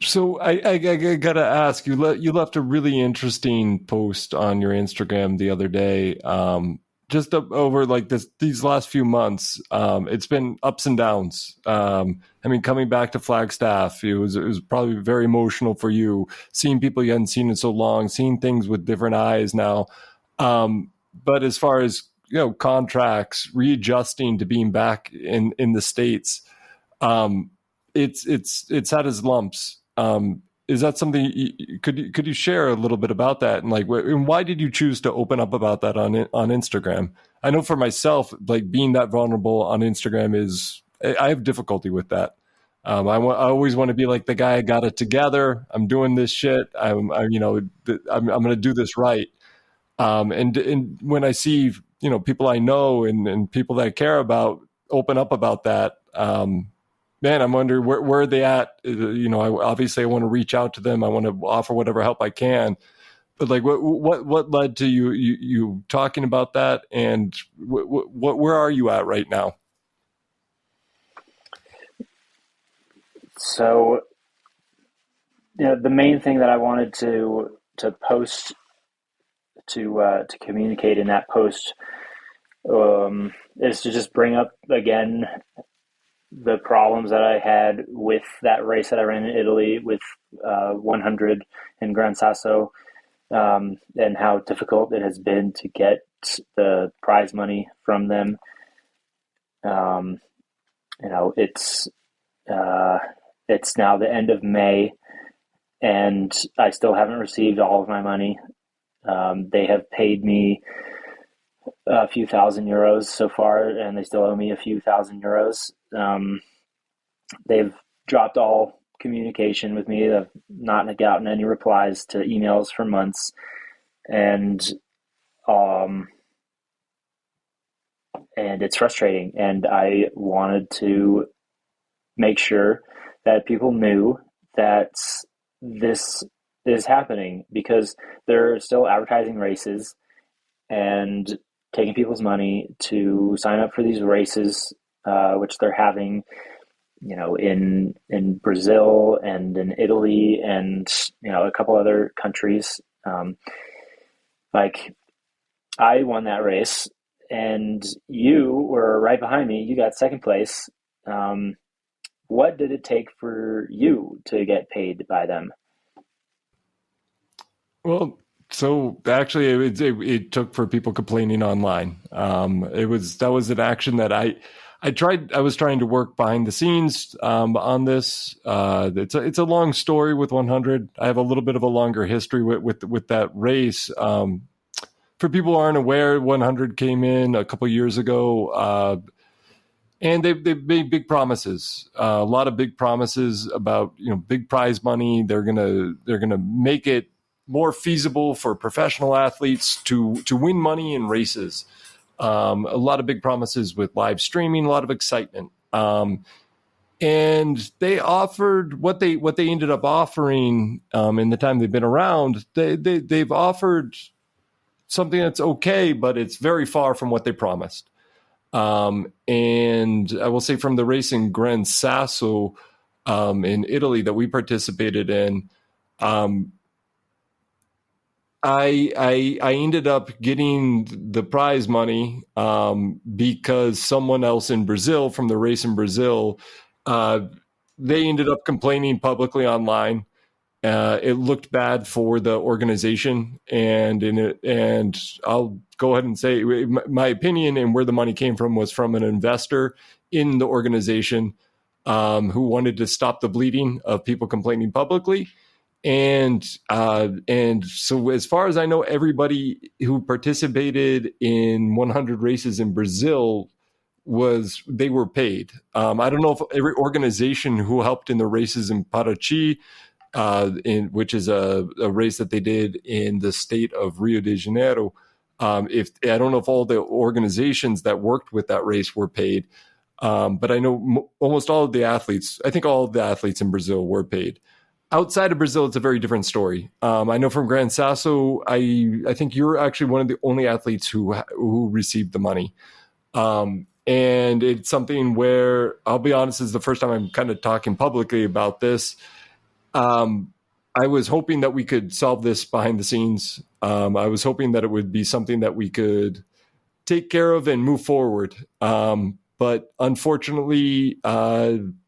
So I gotta ask you. You left a really interesting post on your Instagram the other day. Just over like these last few months, it's been ups and downs. I mean, coming back to Flagstaff, it was probably very emotional for you, seeing people you hadn't seen in so long, seeing things with different eyes now. But as far as contracts, readjusting to being back in the States, it's had its lumps. Is that something could you share a little bit about that, and and why did you choose to open up about that on Instagram? I know for myself, like being that vulnerable on Instagram I have difficulty with that. I always want to be like the guy, I got it together. I'm doing this shit. I'm going to do this right. And when I see people I know and people that I care about open up about that, man, I'm wondering where are they at? Obviously I want to reach out to them. I want to offer whatever help I can. But like, what led to you talking about that, and where are you at right now? So, the main thing that I wanted to post to communicate in that post is to just bring up again the problems that I had with that race that I ran in Italy with OneHundred in Gran Sasso, and how difficult it has been to get the prize money from them. It's now the end of May, and I still haven't received all of my money. They have paid me a few €1,000 so far, and they still owe me a few €1,000. They've dropped all communication with me. They've not gotten any replies to emails for months, and it's frustrating. And I wanted to make sure that people knew that this is happening, because they're still advertising races and taking people's money to sign up for these races, which they're having, in Brazil and in Italy and, a couple other countries. Like, I won that race and you were right behind me. You got second place. What did it take for you to get paid by them? Well, so actually, it took for people complaining online. That was an action that I tried. I was trying to work behind the scenes on this. It's a long story with OneHundred. I have a little bit of a longer history with that race. For people who aren't aware, OneHundred came in a couple years ago. And they've made big promises, a lot of big promises about big prize money. They're gonna make it more feasible for professional athletes to win money in races. A lot of big promises with live streaming, a lot of excitement. And they offered what they ended up offering in the time they've been around. They've offered something that's okay, but it's very far from what they promised. And I will say, from the race in Gran Sasso in Italy that we participated in, I ended up getting the prize money because someone else in Brazil, from the race in Brazil, they ended up complaining publicly online. It looked bad for the organization, and I'll go ahead and say my opinion and where the money came from was from an investor in the organization who wanted to stop the bleeding of people complaining publicly. And so as far as I know, everybody who participated in OneHundred races in Brazil they were paid. I don't know if every organization who helped in the races in Paraty, which is a race that they did in the state of Rio de Janeiro. I don't know if all the organizations that worked with that race were paid, but I know almost all of the athletes. I think all of the athletes in Brazil were paid. Outside of Brazil, it's a very different story. I know from Gran Sasso, I think you're actually one of the only athletes who received the money. And it's something where, I'll be honest, this is the first time I'm kind of talking publicly about this. I was hoping that we could solve this behind the scenes. I was hoping that it would be something that we could take care of and move forward. But unfortunately,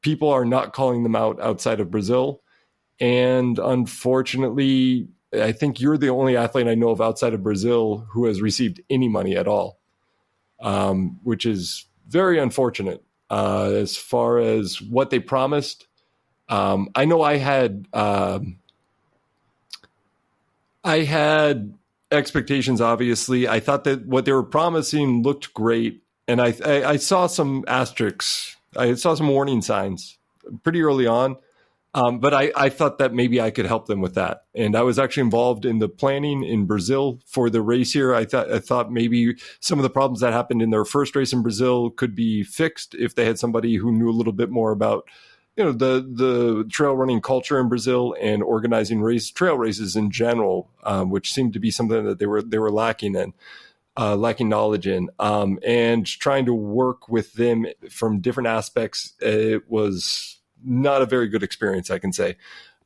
people are not calling them out outside of Brazil. And unfortunately, I think you're the only athlete I know of outside of Brazil who has received any money at all, which is very unfortunate as far as what they promised. I know I had expectations. Obviously, I thought that what they were promising looked great, and I saw some asterisks. I saw some warning signs pretty early on. But I thought that maybe I could help them with that. And I was actually involved in the planning in Brazil for the race here. I thought maybe some of the problems that happened in their first race in Brazil could be fixed if they had somebody who knew a little bit more about, the trail running culture in Brazil and organizing trail races in general, which seemed to be something that they were lacking in. Lacking knowledge in, and trying to work with them from different aspects. It was not a very good experience, I can say.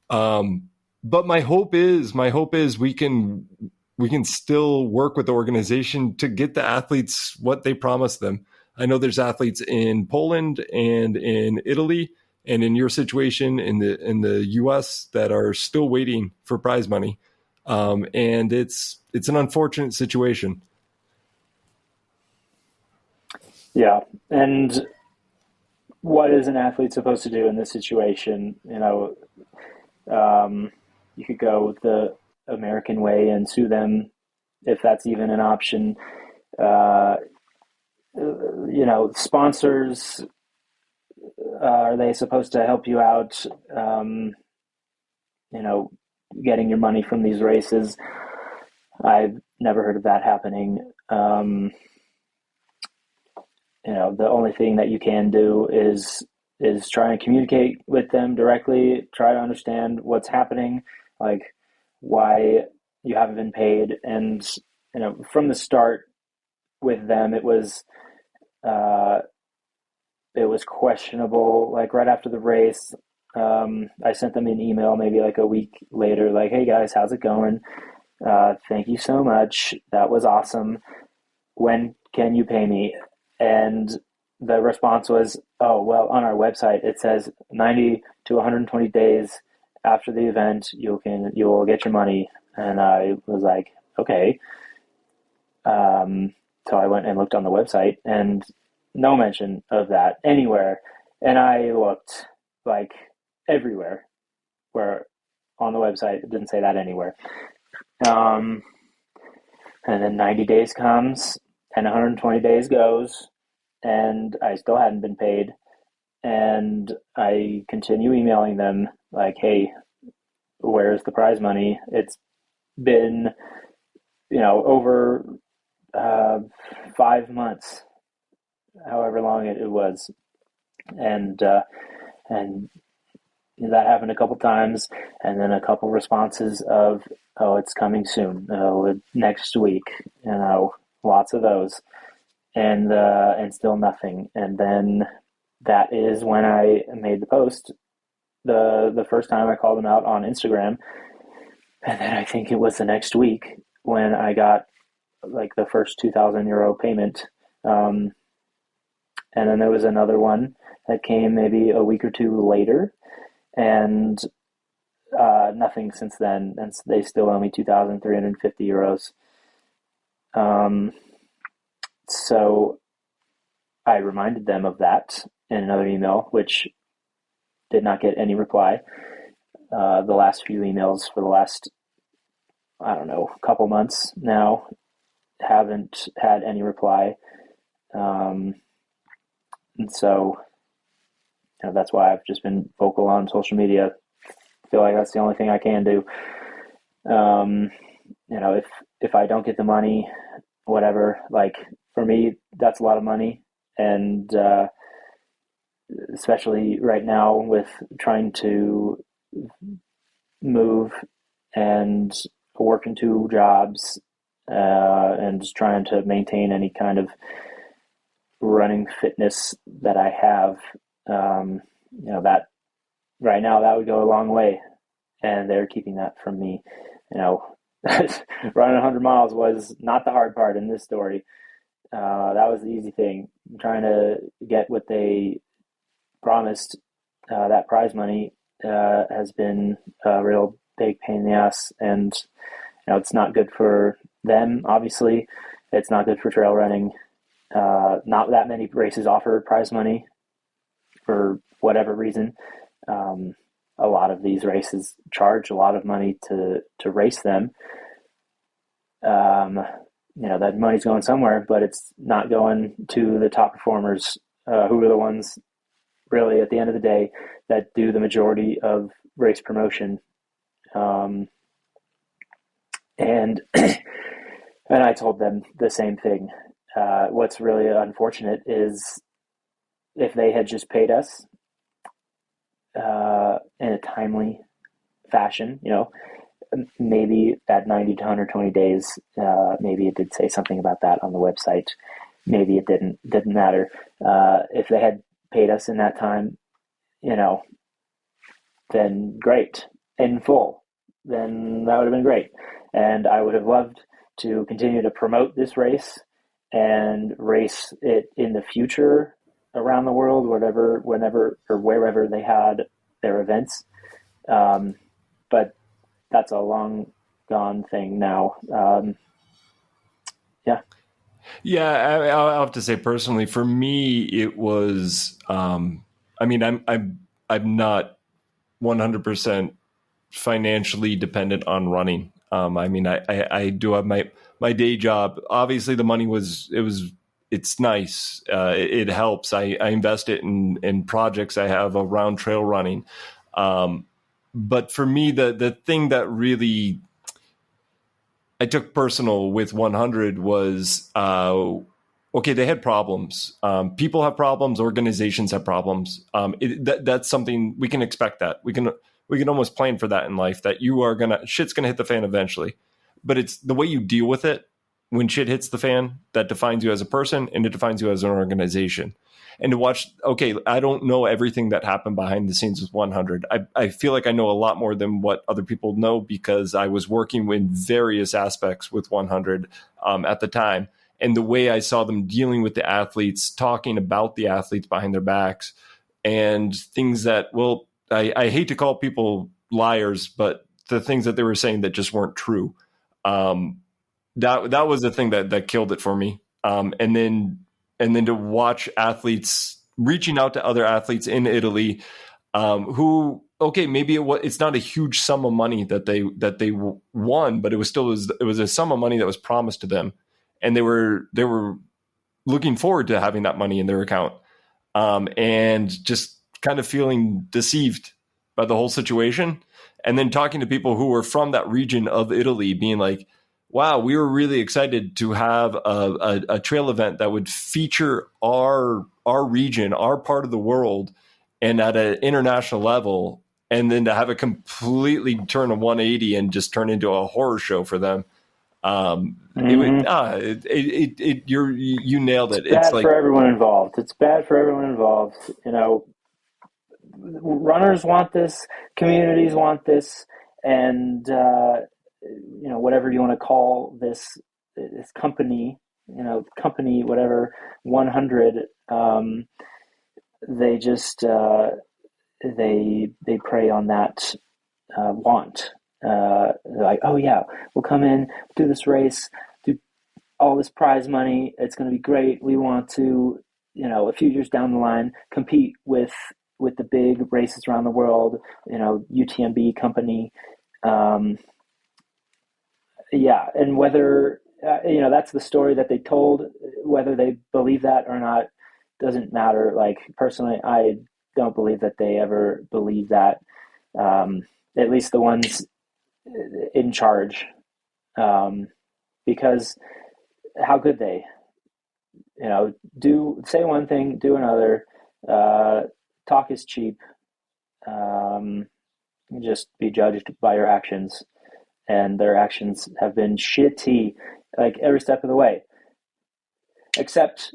But my hope is we can still work with the organization to get the athletes what they promised them. I know there's athletes in Poland and in Italy and in your situation in the US that are still waiting for prize money. And it's an unfortunate situation. Yeah. And what is an athlete supposed to do in this situation? You could go the American way and sue them if that's even an option. Sponsors, are they supposed to help you out? Getting your money from these races. I've never heard of that happening. The only thing that you can do is try and communicate with them directly, try to understand what's happening, like why you haven't been paid. And, from the start with them, it was questionable. Like right after the race, I sent them an email maybe like a week later, like, hey guys, how's it going? Thank you so much. That was awesome. When can you pay me? And the response was, oh, well, on our website, it says 90 to 120 days after the event, you will get your money. And I was like, okay. So I went and looked on the website and no mention of that anywhere. And I looked like everywhere where on the website, it didn't say that anywhere. And then 90 days comes and 120 days goes and I still hadn't been paid. And I continue emailing them like, hey, where's the prize money? It's been, over 5 months, however long it was. And that happened a couple times, and then a couple responses of, oh, it's coming soon, next week, lots of those, and still nothing. And then that is when I made the post, the first time I called them out on Instagram, and then I think it was the next week when I got like the first 2,000 euro payment. And then there was another one that came maybe a week or two later, and nothing since then. And they still owe me 2,350 euros. So I reminded them of that in another email, which did not get any reply. The last few emails for the last, couple months now haven't had any reply. And so, that's why I've just been vocal on social media. I feel like that's the only thing I can do. If I don't get the money, whatever, like for me, that's a lot of money. And especially right now with trying to move and work in 2 jobs, and just trying to maintain any kind of running fitness that I have, that right now that would go a long way. and they're keeping that from me. Running 100 miles was not the hard part in this story. That was the easy thing. Trying to get what they promised, that prize money, has been a real big pain in the ass, and it's not good for them. Obviously, it's not good for trail running. Not that many races offer prize money for whatever reason. A lot of these races charge a lot of money to race them. That money's going somewhere, but it's not going to the top performers, who are the ones really at the end of the day that do the majority of race promotion. And and I told them the same thing. What's really unfortunate is if they had just paid us in a timely fashion, maybe at 90 to 120 days, maybe it did say something about that on the website. Maybe it didn't matter. If they had paid us in that time, then great, in full, then that would have been great. And I would have loved to continue to promote this race and race it in the future around the world, whenever or wherever they had their events. But that's a long gone thing now. I'll have to say personally, for me, it was, I'm not 100% financially dependent on running. I do have my day job. Obviously the money it's nice. It helps. I invest it in projects I have around trail running. But for me, the thing that really I took personal with OneHundred was, okay, they had problems. People have problems. Organizations have problems. That's something we can expect. That we can almost plan for that in life. That shit's gonna hit the fan eventually. But it's the way you deal with it when shit hits the fan that defines you as a person, and it defines you as an organization. And to watch, okay, I don't know everything that happened behind the scenes with OneHundred. I feel like I know a lot more than what other people know because I was working in various aspects with OneHundred at the time. And the way I saw them dealing with the athletes, talking about the athletes behind their backs, and things that, well, I hate to call people liars, but the things that they were saying that just weren't true. That was the thing that killed it for me. And then to watch athletes reaching out to other athletes in Italy, who, okay, maybe it's not a huge sum of money that they won, but it was a sum of money that was promised to them, and they were looking forward to having that money in their account, and just kind of feeling deceived by the whole situation. And then talking to people who were from that region of Italy, being like, wow, we were really excited to have a trail event that would feature our region, our part of the world, and at an international level, and then to have it completely turn a 180 and just turn into a horror show for them. You nailed it. It's bad for everyone involved. It's bad for everyone involved. Runners want this, communities want this, and whatever you want to call this company, whatever, OneHundred, they just they prey on that want. They're like, oh yeah, we'll come in, do this race, do all this prize money, it's going to be great. We want to, a few years down the line, compete with the big races around the world, UTMB company. And whether, that's the story that they told. Whether they believe that or not doesn't matter. Like, personally, I don't believe that they ever believe that, at least the ones in charge, because how could they? Say one thing, do another. Talk is cheap. Just be judged by your actions. And their actions have been shitty, like, every step of the way. Except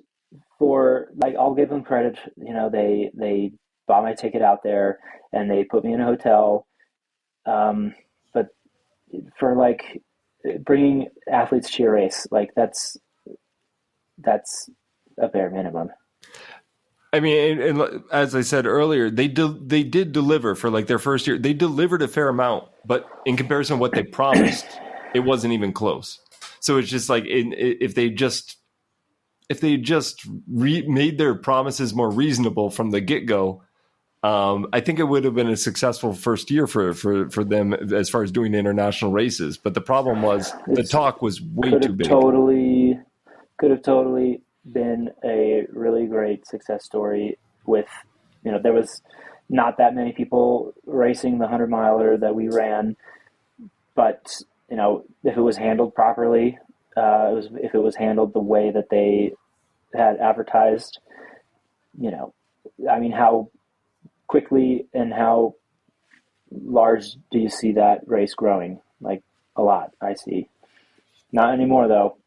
for, like, I'll give them credit. They bought my ticket out there, and they put me in a hotel But for like bringing athletes to your race, like that's a bare minimum. I mean, and as I said earlier, they did deliver for like their first year. They delivered a fair amount, but in comparison to what they promised, it wasn't even close. So it's just like if they just made their promises more reasonable from the get go, I think it would have been a successful first year for them as far as doing international races. But the problem was the talk was way too big. Could have totally been a really great success story with, there was not that many people racing the 100-miler that we ran, but, if it was handled properly, if it was handled the way that they had advertised, how quickly and how large do you see that race growing? Like a lot, I see. Not anymore though.